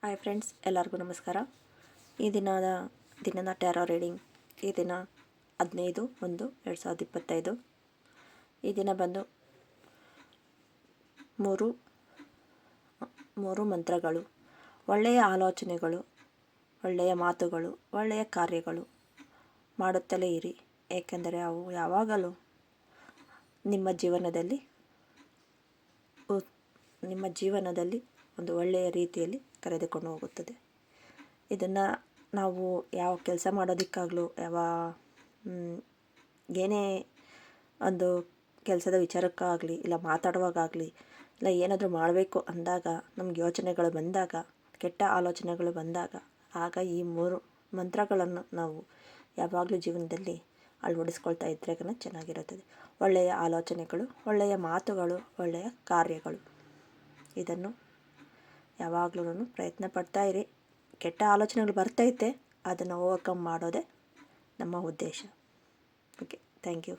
Hi friends, ಎಲ್ಲರಿಗೂ ನಮಸ್ಕಾರ. ಈ ದಿನದ ಟ್ಯಾರೋ ರೀಡಿಂಗ್ ಈ ದಿನ 15/1/2025. ಈ ದಿನ ಬಂದು ಮೂರು ಮಂತ್ರಗಳು. ಒಳ್ಳೆಯ ಆಲೋಚನೆಗಳು, ಒಳ್ಳೆಯ ಮಾತುಗಳು, ಒಳ್ಳೆಯ ಕಾರ್ಯಗಳು ಮಾಡುತ್ತಲೇ ಇರಿ, ಏಕೆಂದರೆ ಅವು ಯಾವಾಗಲೂ ನಿಮ್ಮ ಜೀವನದಲ್ಲಿ ಒಂದು ಒಳ್ಳೆಯ ರೀತಿಯಲ್ಲಿ ಕರೆದುಕೊಂಡು ಹೋಗುತ್ತದೆ. ಇದನ್ನು ನಾವು ಯಾವ ಕೆಲಸ ಮಾಡೋದಕ್ಕಾಗಲೂ ಏನೇ ಒಂದು ಕೆಲಸದ ವಿಚಾರಕ್ಕಾಗಲಿ, ಇಲ್ಲ ಮಾತಾಡುವಾಗಲಿ, ಇಲ್ಲ ಏನಾದರೂ ಮಾಡಬೇಕು ಅಂದಾಗ ನಮ್ಗೆ ಯೋಚನೆಗಳು ಬಂದಾಗ, ಕೆಟ್ಟ ಆಲೋಚನೆಗಳು ಬಂದಾಗ, ಆಗ ಈ 3 ಮಂತ್ರಗಳನ್ನು ನಾವು ಯಾವಾಗಲೂ ಜೀವನದಲ್ಲಿ ಅಳವಡಿಸ್ಕೊಳ್ತಾ ಇದ್ದರೆ ಚೆನ್ನಾಗಿರುತ್ತದೆ. ಒಳ್ಳೆಯ ಆಲೋಚನೆಗಳು, ಒಳ್ಳೆಯ ಮಾತುಗಳು, ಒಳ್ಳೆಯ ಕಾರ್ಯಗಳು, ಇದನ್ನು ಯಾವಾಗಲೂ ಪ್ರಯತ್ನ ಪಡ್ತಾ ಇರಿ. ಕೆಟ್ಟ ಆಲೋಚನೆಗಳು ಬರ್ತೈತೆ, ಅದನ್ನು ಓವರ್ಕಮ್ ಮಾಡೋದೇ ನಮ್ಮ ಉದ್ದೇಶ. Okay, thank you.